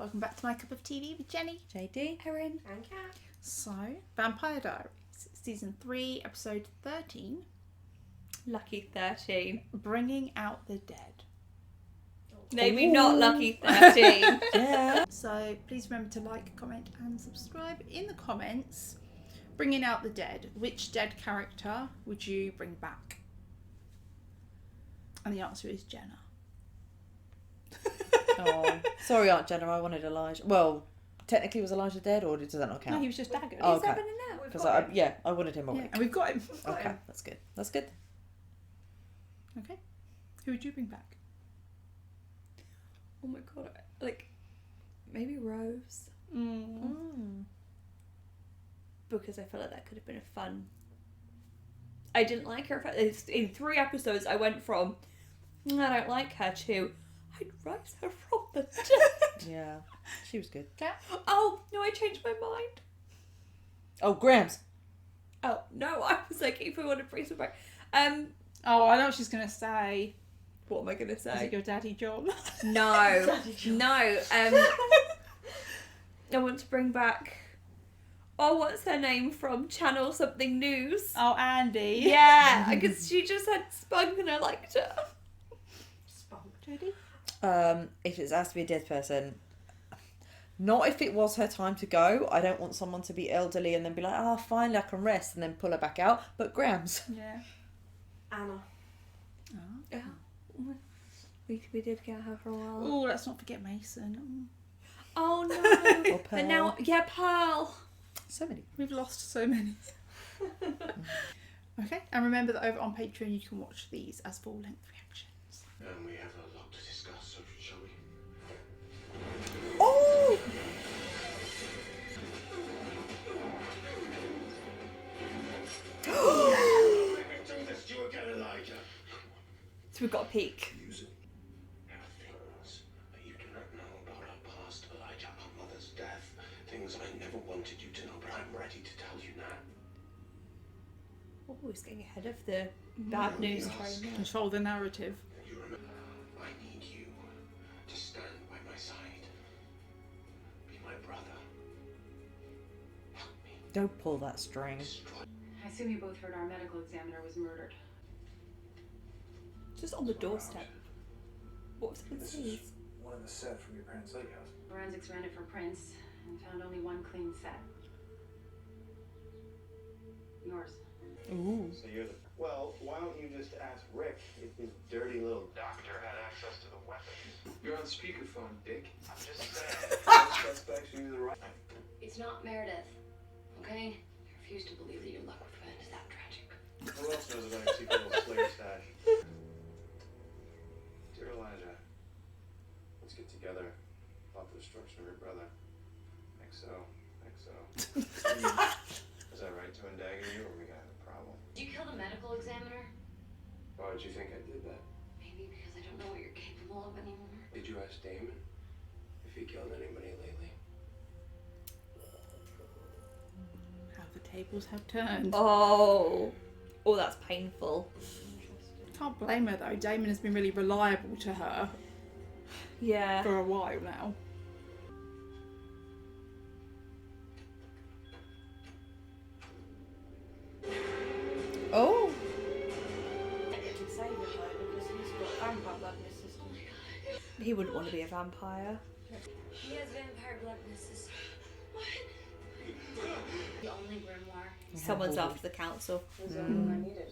Welcome back to My Cup of TV with Jenny, JD, Erin, And Kat. So, Vampire Diaries, Season 3, Episode 13, Lucky 13. Bringing Out the Dead. Maybe not Lucky 13. Yeah. So, please remember to like, comment and subscribe. In the comments, Bringing Out the Dead, which dead character would you bring back? And the answer is Jenna. Oh, sorry, Aunt Jenna. I wanted Elijah. Well, technically, was Elijah dead, or does that not count? No, he was just daggered. Oh, Is okay. happening now? We've Because got him. I wanted him already. Yeah, and we've got him. Okay, that's good. That's good. Okay. Who would you bring back? Oh my god, like maybe Rose, because I feel like that could have been a fun. I didn't like her. In 3 episodes, I went from I don't like her to I'd rise her from the dead. Yeah, she was good. Yeah. Oh no, I changed my mind. Oh, Grams. Oh no, I was like, if we want to bring some back, Oh, I know what she's going to say. what am I gonna Is say? it your daddy John? No, no. I want to bring back. Oh, what's her name from Channel Something News? Oh, Andy. Yeah, because she just had spunk and I liked her. Spunk, Judy? If it has to be a dead person, not if it was her time to go. I don't want someone to be elderly and then be like, oh, finally I can rest, and then pull her back out. But Grams. Yeah. Anna. Oh. Yeah. We did get her for a while. Oh, let's not forget Mason. Oh no. Or Pearl. But now, yeah, Pearl. So many. We've lost so many. Okay, and remember that over on Patreon you can watch these as full-length reactions. We have a lot to discuss, so shall we? Oh! Make me do this to you again, Elijah. So we've got a peek. Use it. There are things that you do not know about our past, Elijah, our mother's death. Things I never wanted you to know, but I'm ready to tell you now. Oh, he's getting ahead of the bad news train now. Control the narrative. You remember, I need you to stand by my side. Be my brother. Help me Don't pull that string. destroy. I assume you both heard our medical examiner was murdered. Just on the doorstep. What was the This disease? is one of the set from your parents' lake house. Forensics ran it for prints and found only one clean set. Yours. Ooh. So you're the... Well, why don't you just ask Rick if his dirty little doctor had access to the weapons? You're on speakerphone, Dick. I'm just saying. Suspects use the right... It's not Meredith, okay? I refuse to believe that your luck with Red is that tragic. Who else knows about your secret little Slayer stash? Dear Elijah, let's get together. Plot the destruction of your brother. XO. Is that right to indagger you, or we gonna have a problem? Did you kill the medical examiner? Why did you think I did that? Maybe because I don't know what you're capable of anymore. Did you ask Damon if he killed anybody lately? How the tables have turned. Oh. Oh, that's painful. Can't blame her though. Damon has been really reliable to her Yeah. for a while now. Oh! He wouldn't want to be a vampire. He has vampire blood in his system. What? The only grimoire. Someone's after the council. Was the only one I needed.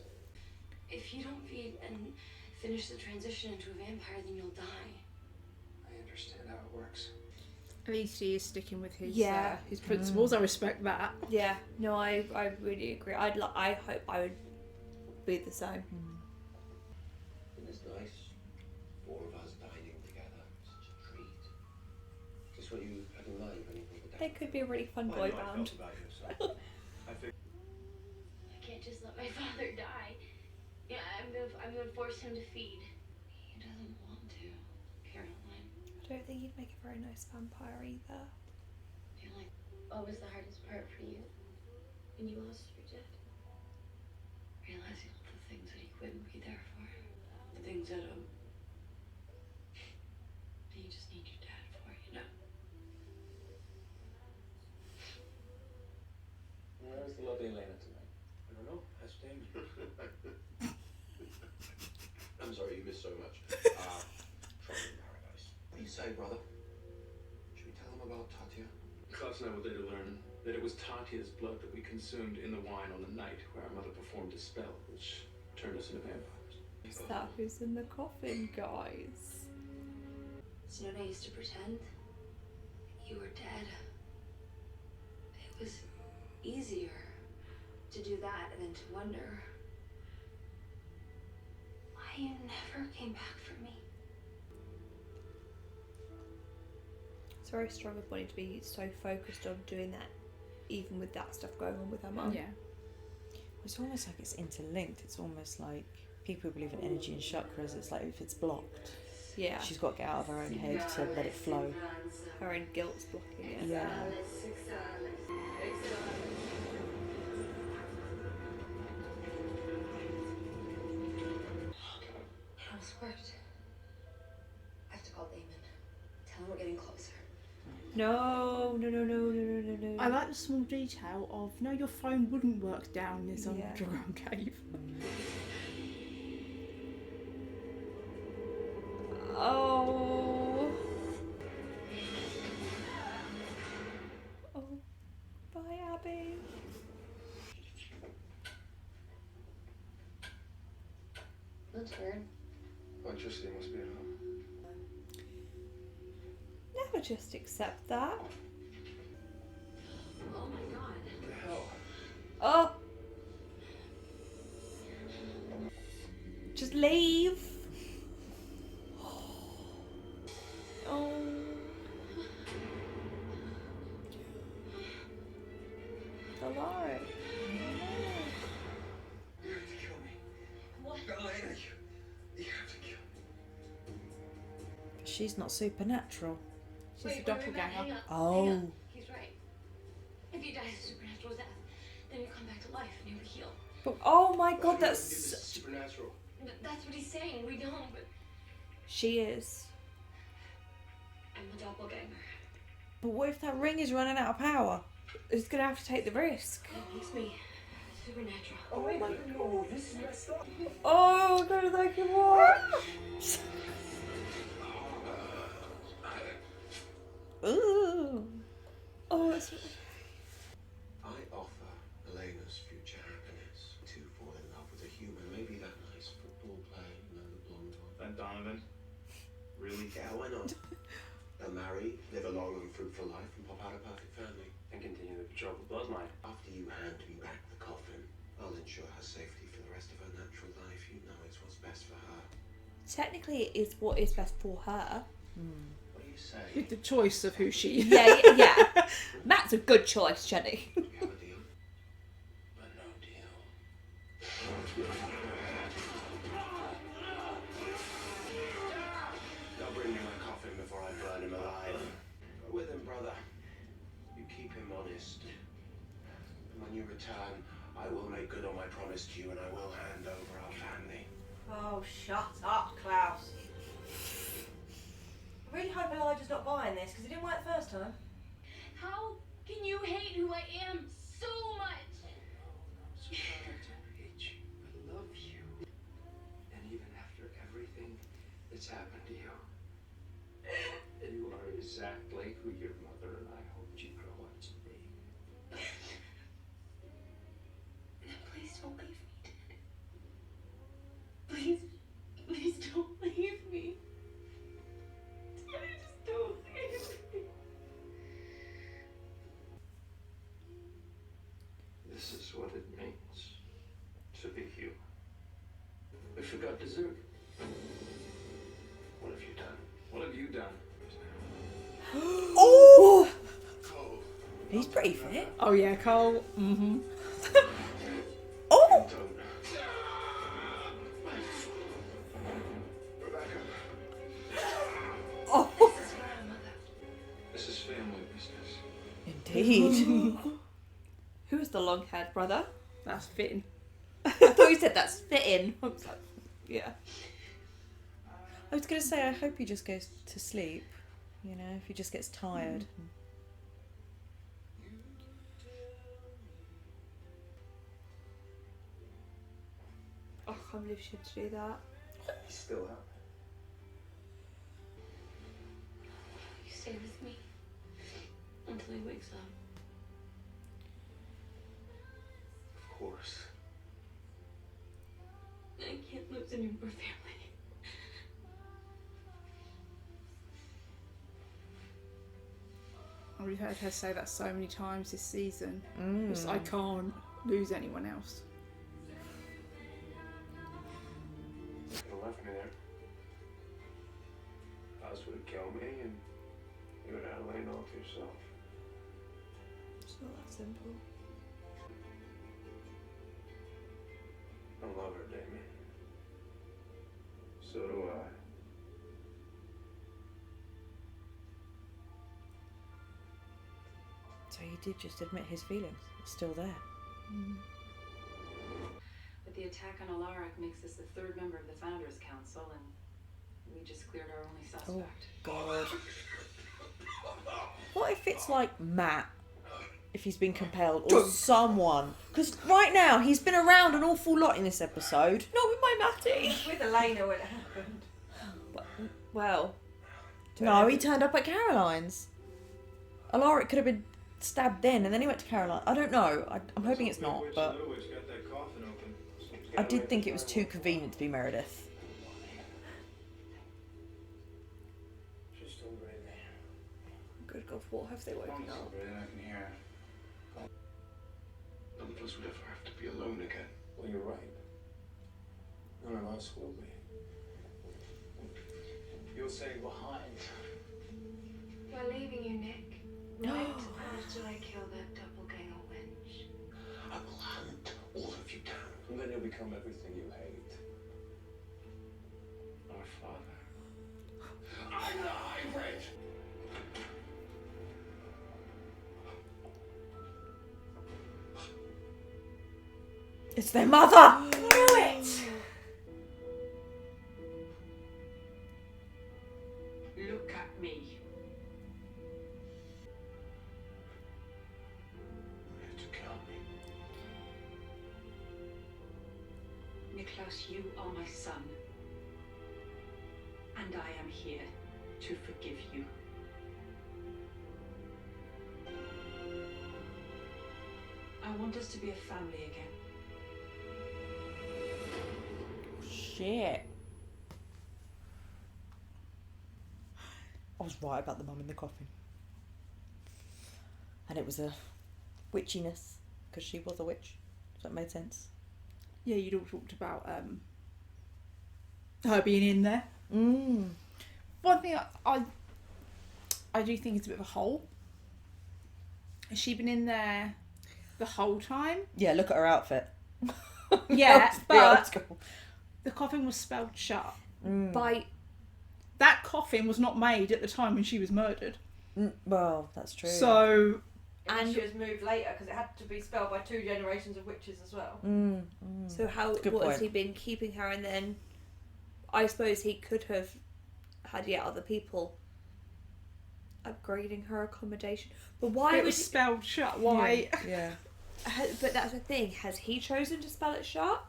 If you don't feed and finish the transition into a vampire, then you'll die. I understand how it works. At least he is sticking with his Yeah. his principles. I respect that. Yeah. No, I really agree. I hope I would be the same. It is nice, 4 of us dining together. Such a treat. Is this what you had in mind when you put the They could be a really fun boy band. I figured... I can't just let my father die. Yeah, I'm gonna force him to feed. He doesn't want to, Caroline. I don't think you'd make a very nice vampire either. Feel like what was the hardest part for you when you lost your dad? Realizing all the things that he couldn't be there for. The things that you just need your dad for, you know? say, brother? Should we tell them about Tatia? Klaus and I would later learn that it was Tatia's blood that we consumed in the wine on the night where our mother performed a spell, which turned us into vampires. Is that who's in the coffin, guys? So you know what I used to pretend? You were dead. It was easier to do that than to wonder why you never came back for me. It's very strong of Bonnie to be so focused on doing that, even with that stuff going on with her mum. Yeah. It's almost like it's interlinked. It's almost like people who believe in energy and chakras. It's like if it's blocked, Yeah. she's got to get out of her own head to let it flow. Her own guilt's blocking it. Yeah. House worked. I have to call Damon. Tell him we're getting closer. No. I like the small detail of, no, your phone wouldn't work down this underground cave. Oh. Oh. Bye, Abby. That's weird. Electricity must be at home. Never just accept that. Oh my god. What the hell? Oh. Just leave. Oh. Salvatore. You have to kill me. What? Elena, you have to kill me. She's not supernatural. She's Wait, a wait, doppelganger. hang on. Oh. Hang on. He's right. If you die a supernatural death, then you come back to life and you would heal. Oh my god, This is that's... supernatural. That's what he's saying. We don't, but She is. I'm a doppelganger. But what if that ring is running out of power? Who's gonna have to take the risk? That makes me supernatural. Oh my god, this is messed up. Oh, go to the what? Ooh. Oh, it's... I offer Elena's future happiness to fall in love with a human. Maybe that nice football player, you know, the blonde one. That Donovan? Really? Yeah, why not? They'll marry, live a long and fruitful life, and pop out a perfect family. And continue the troubled bloodline. After you hand me back the coffin, I'll ensure her safety for the rest of her natural life. You know it's what's best for her. Technically, it is what is best for her. What do you say? With the choice of who she Yeah. Matt's a good choice, Jenny. We have a deal? But no deal. Don't bring me my coffin before I burn him alive. Go with him, brother. You keep him honest. And when you return, I will make good on my promise to you and I will hand over our family. Oh, shut up, Klaus. I really hope Elijah's not buying this because it didn't work the first time. How can you hate who I am so much? I'm so proud to hate you. I love you. And even after everything that's happened to you, you are exactly who your mother and I hoped you'd grow up to be. Please don't leave me, Daddy. Please don't leave me. Daddy, just don't leave me. This is what it means to be human. We forgot dessert. What have you done? What have you done? Oh! Cole, He's pretty fit. Oh yeah, Cole. Mm-hmm. Oh! don't. Rebecca. Oh! This is family business. Indeed. Who's the long-haired brother? That's fitting. I thought you said that's fitting. I was like, yeah. I was going to say, I hope he just goes to sleep. You know, if he just gets tired. Oh, I can't believe she had to do that. He's still out. stay with me until he wakes up? Of course. I can't lose any more family. We've heard her say that so many times this season. Mm. Just, I can't lose anyone else. You could have left me there. House would have killed me, and you would have lain all to yourself. It's not that simple. I love her, Damien. So do I. So he did just admit his feelings. It's still there. But the attack on Alaric makes us the third member of the Founders Council, and we just cleared our only suspect. God. What if it's like Matt? If he's been compelled, or someone? Because right now he's been around an awful lot in this episode. Not with my Matty. With Elena when it happened. Well. No, he turned up at Caroline's. Alaric could have been stabbed then, and then he went to Caroline. I don't know. I'm hoping it's not, but I did think it was too convenient to be Meredith. She's still breathing. Good God, what have they woken Mom's still up? breathing, I can hear her. None of us would ever have to be alone again. Well, you're right. None of us will be. You're staying behind. We're leaving you, Nick. Right after I kill that doppelganger wench. I will hunt all of you down. And then you'll become everything you hate. Our father. I'm the hybrid! It's their mother! Knew it! Look at me. You have to kill me. Nicholas, you are my son. And I am here to forgive you. I want us to be a family again. Shit. I was right about the mum in the coffin. And it was a witchiness, because she was a witch. Does that make sense? Yeah, you'd all talked about her being in there. One thing I do think is a bit of a hole. Has she been in there the whole time? Yeah, look at her outfit. Yeah, That was pretty old but school. the coffin was spelled shut. By That coffin was not made at the time when she was murdered. Well, that's true. So, And she was moved later because it had to be spelled by 2 generations of witches as well. so how Good what has point. he been keeping her, and then I suppose he could have had other people upgrading her accommodation. But why it was was spelled shut. Why? Yeah. But that's the thing. Has he chosen to spell it shut,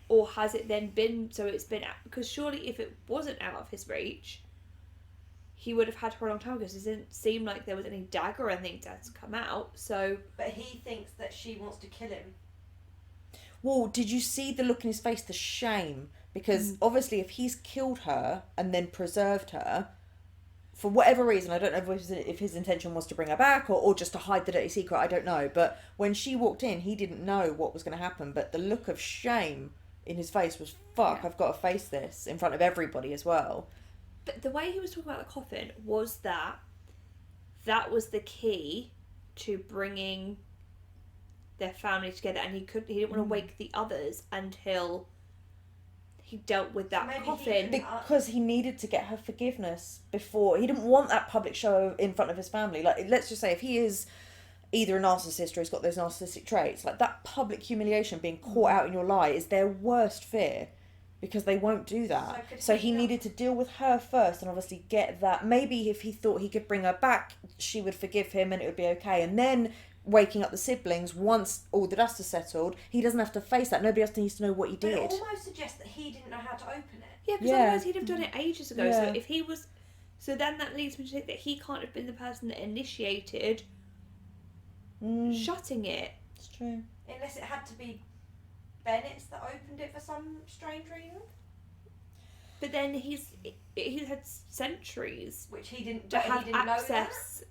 or has it then been so it's been out? Because surely, if it wasn't out of his reach, he would have had her a long time ago. 'Cause it didn't seem like there was any dagger or anything that's come out. So But he thinks that she wants to kill him. Well, did you see the look in his face, the shame? Because obviously if he's killed her and then preserved her, for whatever reason, I don't know if his intention was to bring her back or just to hide the dirty secret, I don't know. But when she walked in, he didn't know what was going to happen. But the look of shame in his face was, fuck, Yeah. I've got to face this in front of everybody as well. but the way he was talking about the coffin was that was the key to bringing their family together, and he didn't want to wake the others until he dealt with that Maybe he coffin. could- Because he needed to get her forgiveness before. He didn't want that public show in front of his family. Like, let's just say if he is either a narcissist or he's got those narcissistic traits, like that public humiliation, being caught out in your lie, is their worst fear. Because they won't do that. So he needed to deal with her first and obviously get that. Maybe if he thought he could bring her back, she would forgive him and it would be okay. And then waking up the siblings, once all the dust has settled, he doesn't have to face that. Nobody else needs to know what he But it did. almost suggests that he didn't know how to open it. Yeah, because Yeah. otherwise he'd have done it ages ago. So Yeah. if he was So then that leads me to think that he can't have been the person that initiated shutting it. It's true. Unless it had to be Bennett's that opened it for some strange reason. But then he's had centuries Which he didn't, to he have didn't know that. access.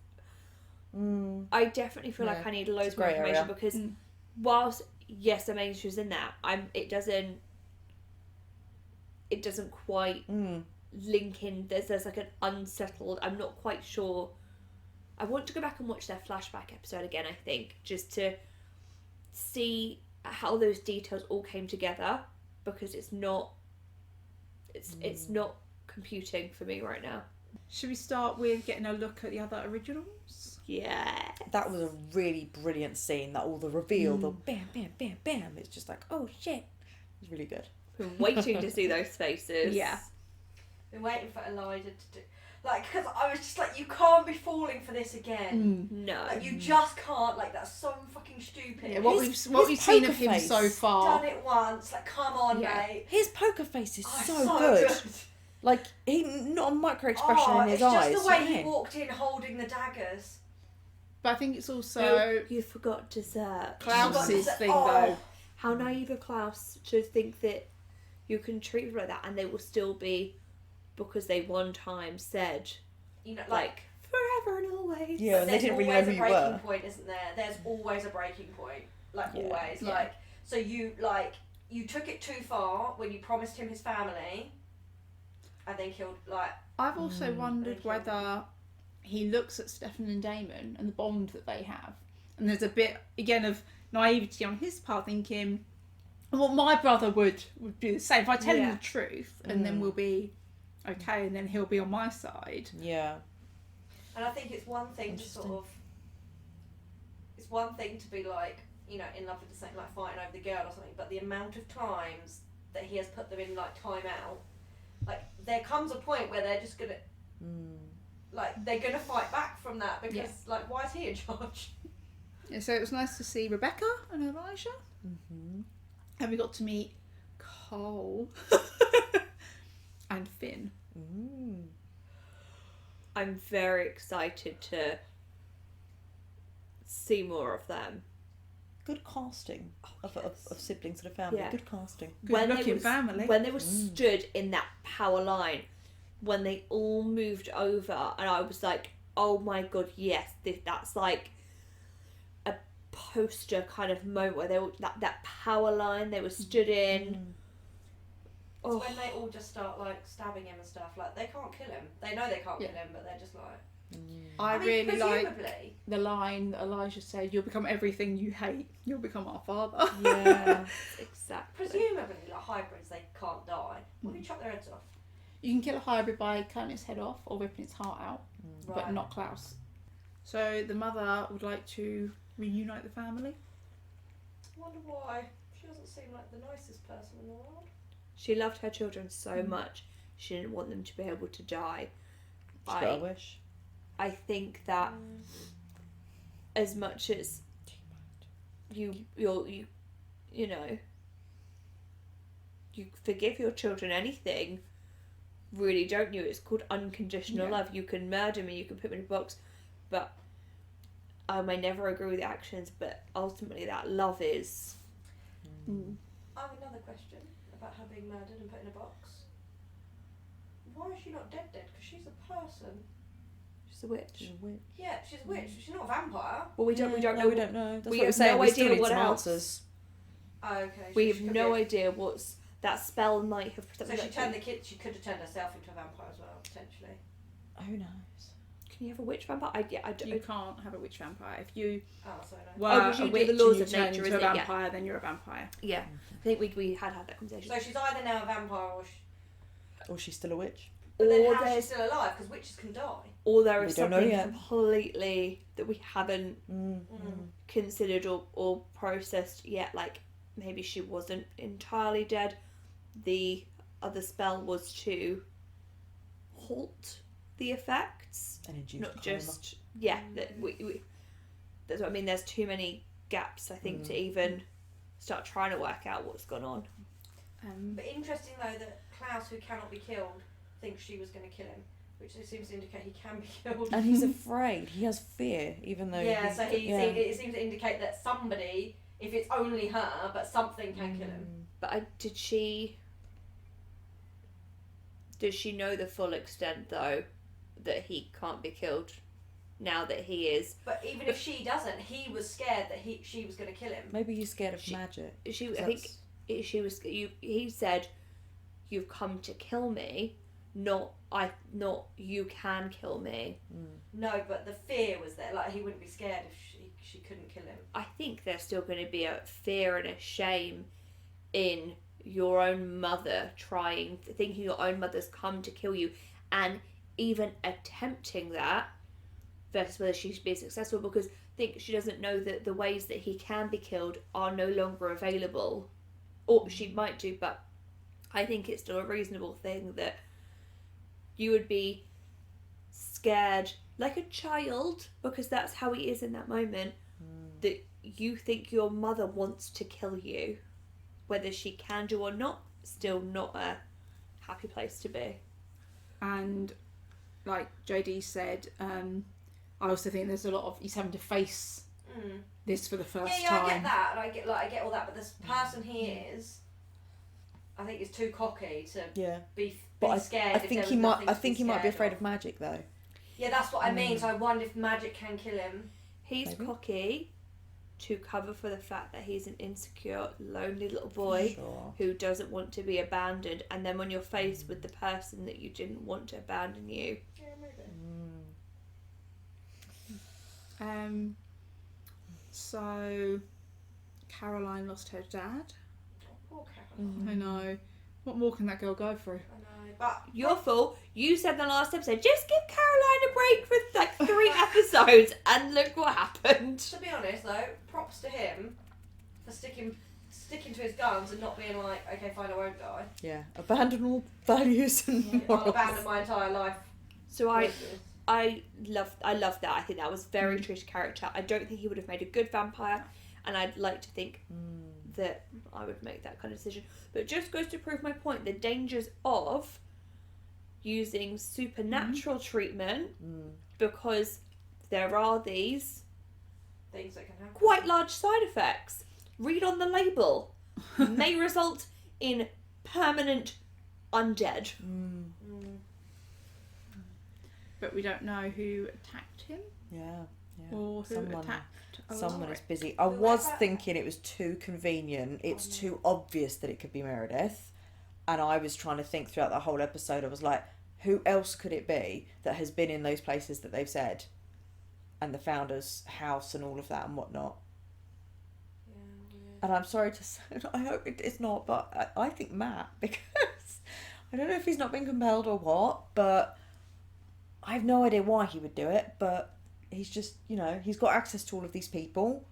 I definitely feel like I need loads more grey information area. because whilst yes, I'm interested in that, it doesn't quite link in. There's like an unsettled. I'm not quite sure. I want to go back and watch their flashback episode again. I think just to see how those details all came together because it's not computing for me right now. Should we start with getting a look at the other originals? Yeah. That was a really brilliant scene. That all the reveal, the bam, bam, bam, bam. It's just like, oh shit. It was really good. Been waiting to see those faces. Yeah. Been waiting for Elijah to do. Like, because I was just like, you can't be falling for this again. No. Like, you just can't. Like, that's so fucking stupid. Yeah, what we've seen of him face. so far. Done it once. Like, come on, Yeah. mate. His poker face is Oh, so good. Like, he not a micro expression in his it's eyes. just the way you know what I he mean? walked in holding the daggers. But I think it's also No, you forgot dessert. Klaus's thing Oh. though. How naive of Klaus to think that you can treat people like that and they will still be because they one time said You know, like forever and always. Yeah, and they there's didn't really know always who a you breaking were. point, isn't there? There's always a breaking point. Like, Yeah. always. Yeah. Like, so you took it too far when you promised him his family and then killed, like... I've also wondered Thank you. whether he looks at Stefan and Damon and the bond that they have, and there's a bit again of naivety on his part, thinking, "Well, my brother would do the same if I tell him Yeah. the truth, and then we'll be okay, and then he'll be on my side." Yeah. And I think it's one thing to sort of... It's one thing to be, like, you know, in love with the same, like, fighting over the girl or something, but the amount of times that he has put them in, like, time out, like, there comes a point where they're just gonna... Like, they're gonna fight back from that because, Yeah. like, why is he in charge? Yeah, so it was nice to see Rebecca and Elijah, and we got to meet Cole and Finn. I'm very excited to see more of them. Good casting of siblings and a family. Yeah. Good casting. Good looking family. When they were stood in that power line, when they all moved over, and I was like, oh my god, yes, that's like a poster kind of moment where they were that power line they were stood in. It's when they all just start, like, stabbing him and stuff. Like, they can't kill him. They know they can't kill him, but they're just like... I mean, really like presumably. the line that Elijah said, "You'll become everything you hate. You'll become our father." Yeah, exactly. Presumably, like, hybrids, they can't die. What if you chop their heads off? You can kill a hybrid by cutting its head off or ripping its heart out, but Right. not Klaus. So the mother would like to reunite the family. I wonder why. She doesn't seem like the nicest person in the world. She loved her children so much, she didn't want them to be able to die. She's got a wish. I think that as much as you know, you forgive your children anything, really, don't you? It's called unconditional love. You can murder me, you can put me in a box, but I may never agree with the actions, but ultimately that love is... I have another question about her being murdered and put in a box. Why is she not dead? Because she's a person. She's a witch. Yeah, she's a witch. She's not a vampire. Well, we don't know. We don't know. That's we what we're have saying. no We still idea need what some else. answers. Oh, okay. We she have could no be idea what's... That spell might have... So she turned the kid. She could have turned herself into a vampire as well, potentially. Who knows? Can you have a witch vampire? I don't... You can't have a witch vampire. If you Oh, so no. were because you a do witch the laws and you of turn nature, into a isn't it? Yeah. vampire, then you're a vampire. Yeah, I think we had that conversation. So she's either now a vampire Or she's still a witch. But then Or how's she there's... still alive? Because witches can die. Or there We is don't know something yet. completely that we haven't considered or processed yet. Like, maybe she wasn't entirely dead. The other spell was to halt the effects. And induced Not coma. just... Yeah, that we that's what I mean. There's too many gaps, I think, to even start trying to work out what's gone on. But interesting though that Klaus, who cannot be killed, thinks she was going to kill him. which seems to indicate he can be killed. And he's afraid. He has fear, even though. Yeah, so yeah. it seems to indicate that somebody, if it's only her, but something can kill him. But did she know the full extent, though, that he can't be killed now that he is? But even if she doesn't, he was scared that she was going to kill him. Maybe he's scared of magic. I think she was. He said, "You've come to kill me, not you can kill me." No, but the fear was there. Like, he wouldn't be scared if she couldn't kill him. I think there's still going to be a fear and a shame in your own mother thinking your own mother's come to kill you, and even attempting that, versus whether she's being successful, because I think she doesn't know that the ways that he can be killed are no longer available. Or she might do, but I think it's still a reasonable thing that you would be scared like a child, because that's how he is in that moment, that you think your mother wants to kill you. Whether she can do or not, still not a happy place to be. And like JD said, I also think there's a lot of he's having to face this for the first time. I get that, and I get all that. But this person he is, I think, is too cocky to be scared. I think he might. I think he might be afraid of magic, though. Yeah, that's what I mean. So I wonder if magic can kill him. He's cocky to cover for the fact that he's an insecure, lonely little boy who doesn't want to be abandoned. And then when you're faced with the person that you didn't want to abandon you. Yeah, maybe. So Caroline lost her dad. Poor Caroline. I know. What more can that girl go through? I know, but Your fault. You said in the last episode, just give Caroline a break for like 3 episodes, and look what happened. to be honest, though, props to him for sticking to his guns and not being like, okay, fine, I won't die. Yeah, abandon all values and I'll morals. abandon my entire life. So I love that. I think that was very true to character. I don't think he would have made a good vampire, and I'd like to think that I would make that kind of decision. But it just goes to prove my point: the dangers of using supernatural treatment, because there are these Things that can happen. quite large side effects. Read on the label. May result in permanent undead. But we don't know who attacked him Yeah. or who Someone attacked is Alaric. busy. I was thinking it was too convenient. It's too obvious that it could be Meredith. And I was trying to think throughout the whole episode. I was like, who else could it be that has been in those places that they've said? And the founder's house and all of that and whatnot. And I'm sorry to say, I hope it's not, but I think Matt, because I don't know if he's not been compelled or what, but I have no idea why he would do it, but he's just, he's got access to all of these people,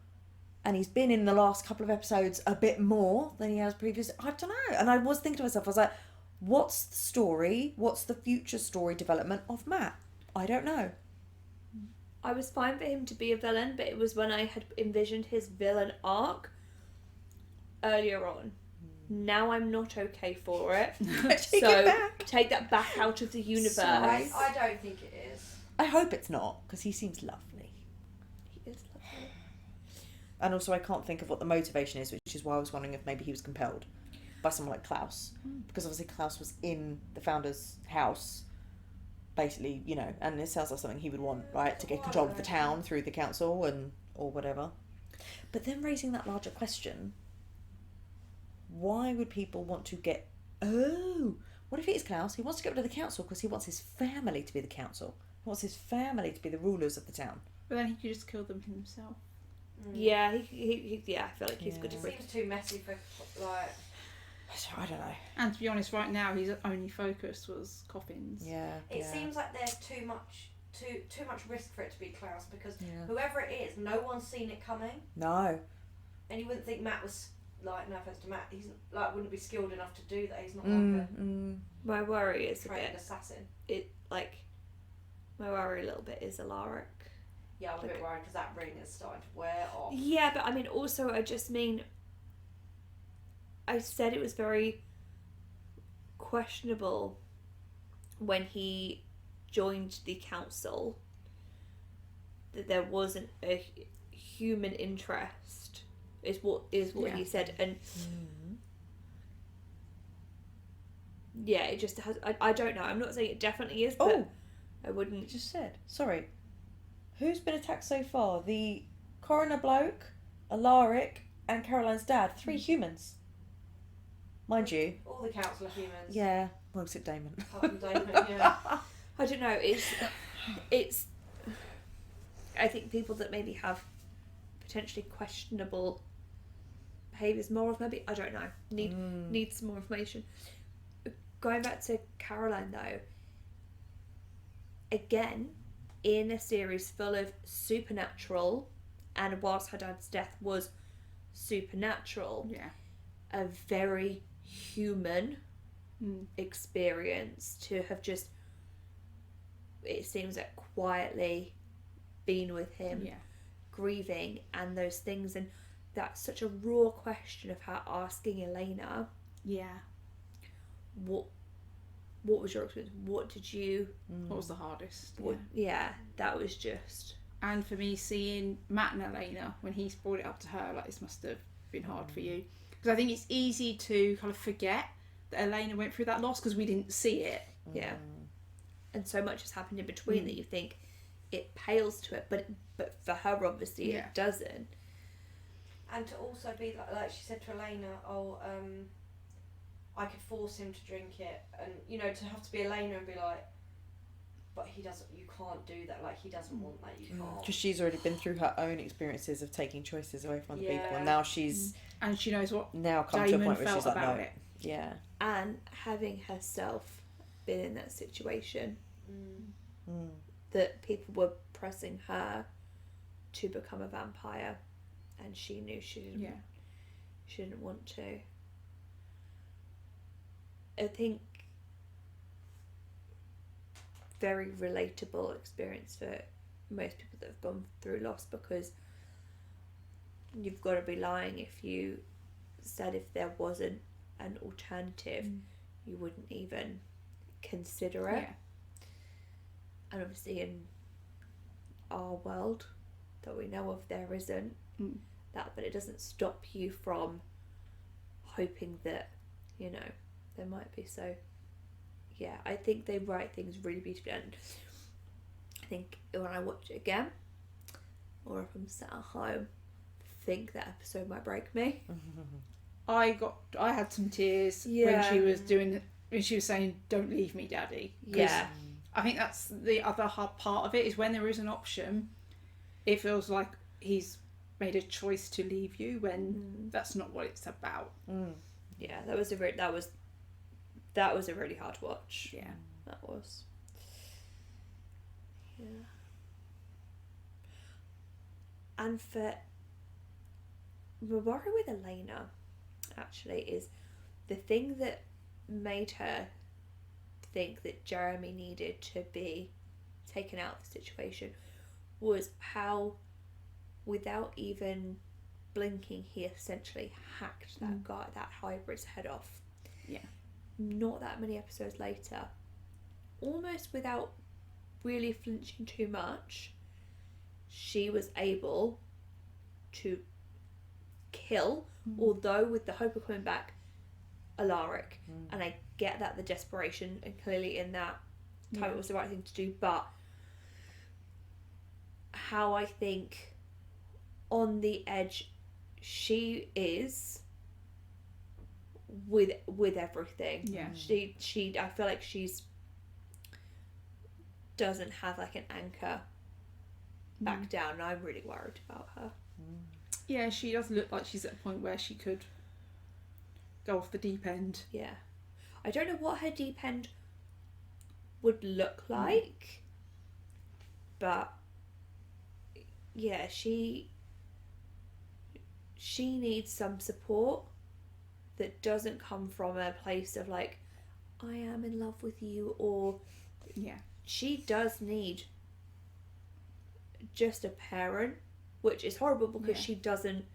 and he's been in the last couple of episodes a bit more than he has previously. I don't know. And I was thinking to myself, I was like, what's the story? What's the future story development of Matt? I don't know. I was fine for him to be a villain, but it was when I had envisioned his villain arc earlier on. Now I'm not okay for it. Take it back. Take that back out of the universe. I don't think it is. I hope it's not, because he seems lovely. He is lovely. And also I can't think of what the motivation is, which is why I was wondering if maybe he was compelled by someone like Klaus. Because obviously Klaus was in the founder's house, basically, and it sounds like something he would want, right, to get control of the town through the council or whatever. But then raising that larger question, why would people want to get... what if it is Klaus? He wants to get rid of the council because he wants his family to be the council. He wants his family to be the rulers of the town. But then he could just kill them himself. Yeah, he I feel like he's good to It bring. seems too messy for, like... I don't know. And to be honest, right now his only focus was coffins. Yeah. It seems like there's too much risk for it to be Klaus, because whoever it is, no one's seen it coming. No. And you wouldn't think Matt was... Like, no offense to Matt, he's wouldn't be skilled enough to do that. He's not like My worry a is a trained bit. assassin. My worry a little bit is Alaric. Yeah, I'm a bit worried because that ring is starting to wear off. Yeah, but I mean, also, I just mean, I said it was very questionable when he joined the council, that there wasn't a human interest, is what Yeah. he said. And yeah, it just has, I don't know, I'm not saying it definitely is, but I You wouldn't. just said. Sorry. Who's been attacked so far? The coroner bloke, Alaric, and Caroline's dad. 3 humans. Mind you. All the council are humans. Yeah. Well, except Damon. Apart from Damon, yeah. I don't know, it's I think people that maybe have potentially questionable behaviours, morals maybe, I don't know, need some more information. Going back to Caroline though, again, in a series full of supernatural, and whilst her dad's death was supernatural, Yeah. a very human experience to have just, it seems like, quietly been with him, Yeah. grieving and those things. And that's such a raw question of her asking Elena, Yeah. what was your experience, what did you, What was the hardest? what, yeah, that was just, And for me, seeing Matt and Elena, when he's brought it up to her, like, this must have been hard for you. Because I think it's easy to kind of forget that Elena went through that loss because we didn't see it. yeah, and so much has happened in between that you think it pales to it, but for her obviously Yeah. it doesn't. And to also be like she said to Elena, I could force him to drink it, and to have to be Elena and be like, but he doesn't. You can't do that. Like, he doesn't want that. You can't. Because she's already been through her own experiences of taking choices away from other people, Yeah. and now she's And she knows what now come to a Damon point where felt she's like, about no, it. yeah, And having herself been in that situation, Mm. that people were pressing her to become a vampire, and she knew she didn't want to. I think very relatable experience for most people that have gone through loss, because you've got to be lying if you said if there wasn't an alternative you wouldn't even consider it. Yeah. And obviously in our world that we know of, there isn't that, but it doesn't stop you from hoping that there might be. So yeah, I think they write things really beautifully, and I think when I watch it again, or if I'm sat at home, I think that episode might break me. I had some tears Yeah. when she was saying, "Don't leave me, Daddy." 'Cause Yeah. I think that's the other hard part of it, is when there is an option, it feels like he's made a choice to leave you when that's not what it's about. Yeah, that was a really hard watch. Yeah. That was. Yeah. And for my worry with Elena, actually, is the thing that made her think that Jeremy needed to be taken out of the situation was how, without even blinking, he essentially hacked that guy, that hybrid's head off. Yeah. Not that many episodes later, almost without really flinching too much, she was able to kill, although with the hope of coming back, Alaric. And I get that, the desperation, and clearly in that time it was the right thing to do, but how I think on the edge she is with everything. Yeah. She I feel like she's doesn't have like an anchor back down, and I'm really worried about her. Yeah, she does look like she's at a point where she could go off the deep end. Yeah. I don't know what her deep end would look like, but yeah, she needs some support that doesn't come from a place of like, I am in love with you, or Yeah. she does need just a parent, which is horrible because she doesn't,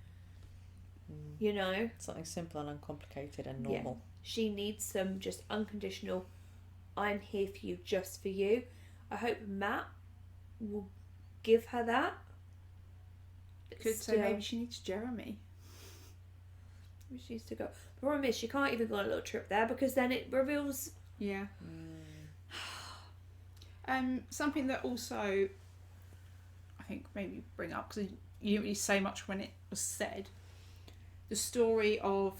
something simple and uncomplicated and Yeah. normal. She needs some just unconditional, I'm here for you, just for you. I hope Matt will give her that. Could say maybe she needs Jeremy. Maybe she needs to go. The problem is she can't even go on a little trip there because then it reveals. Yeah. Something that also I think maybe bring up, because you didn't really say much when it was said, the story of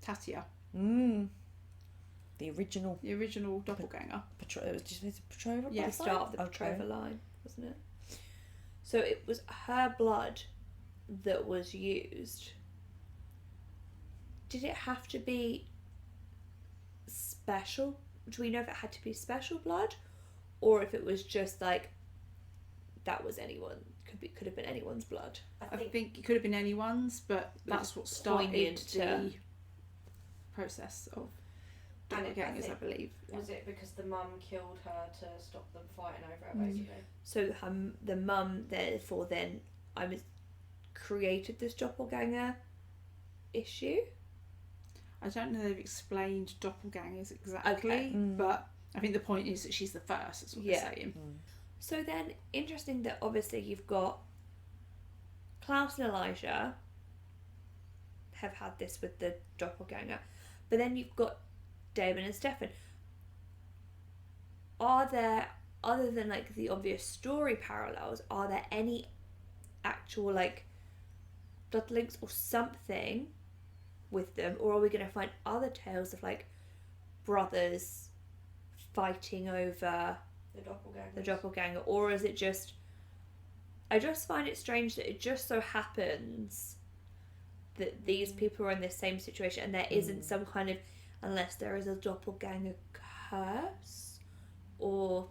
Tatia. The original doppelganger. It was just Petrova. Yeah, the start of the Petrova line, wasn't it? So it was her blood that was used. Did it have to be special? Do we know if it had to be special blood, or if it was just like that was anyone? Could have been anyone's blood. I think it could have been anyone's, but that's what started the process of doppelgangers, I believe. Was it because the mum killed her to stop them fighting over her, basically? So the mum, therefore, then created this doppelganger issue. I don't know if they've explained doppelgangers exactly, but I think the point is that she's the first. That's what they're saying. So then, interesting that obviously you've got Klaus and Elijah have had this with the doppelganger, but then you've got Damon and Stefan. Are there, other than like the obvious story parallels, are there any actual like blood links or something with them, or are we going to find other tales of like brothers fighting over the doppelganger, or is it just? I just find it strange that it just so happens that these people are in the same situation, and there isn't some kind of, unless there is a doppelganger curse, or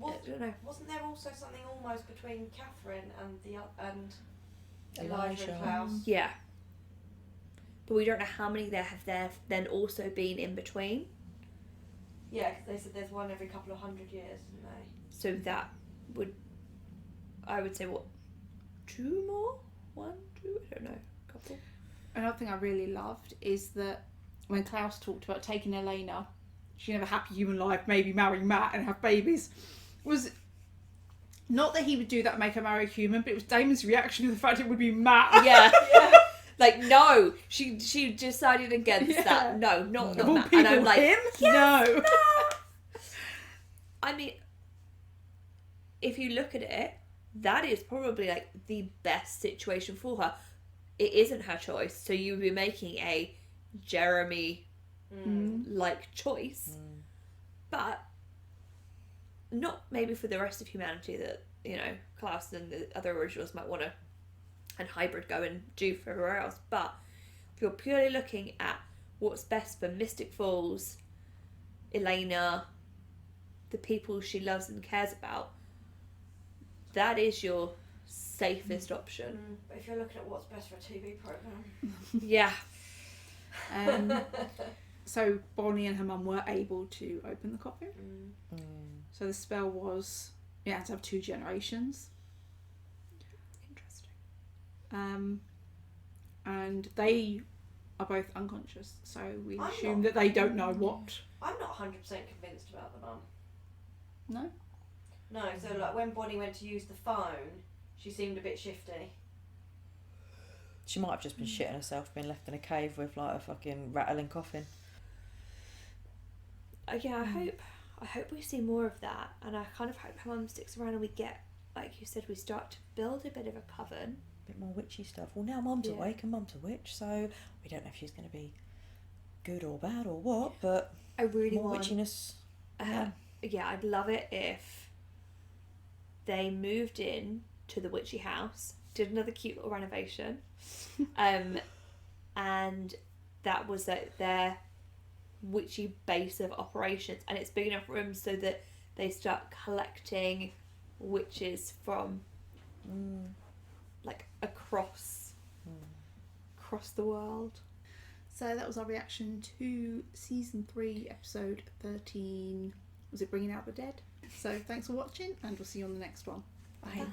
I don't know. Wasn't there also something almost between Catherine and Elijah and Klaus? Yeah, but we don't know how many there have then also been in between. Yeah, because they said there's one every couple of 100 years, didn't they? So that would, I would say, what, 2 more? 1, 2, I don't know, a couple. Another thing I really loved is that when Klaus talked about taking Elena, she can have a happy human life, maybe marry Matt and have babies, was not that he would do that and make her marry a human, but it was Damon's reaction to the fact it would be Matt. Yeah. Like, no, she decided against that. No, not Matt. And I'm like, him? Yes, No. I mean, if you look at it, that is probably like the best situation for her. It isn't her choice, so you would be making a Jeremy like choice, but not maybe for the rest of humanity that, you know, Klaus and the other originals might want to, and Hybrid go and do for everywhere else. But if you're purely looking at what's best for Mystic Falls, Elena, the people she loves and cares about, that is your safest option. But if you're looking at what's best for a TV programme. Yeah. So Bonnie and her mum were able to open the coffin. So the spell was, you had to have 2 generations. Interesting. And they are both unconscious, so we assume that they don't know what. I'm not 100% convinced about the mum. No? No, so like when Bonnie went to use the phone, she seemed a bit shifty. She might have just been shitting herself, being left in a cave with like a fucking rattling coffin. Yeah, I hope we see more of that, and I kind of hope her mum sticks around and we get, like you said, we start to build a bit of a coven. A bit more witchy stuff. Well, now Mum's awake and Mum's a witch, so we don't know if she's going to be good or bad or what, but I really more want witchiness. Yeah, I'd love it if they moved in to the witchy house, did another cute little renovation, and that was like their witchy base of operations, and it's big enough room so that they start collecting witches from like across the world. So that was our reaction to season 3, episode 13. Was it Bringing Out the Dead? So thanks for watching, and we'll see you on the next one. Bye.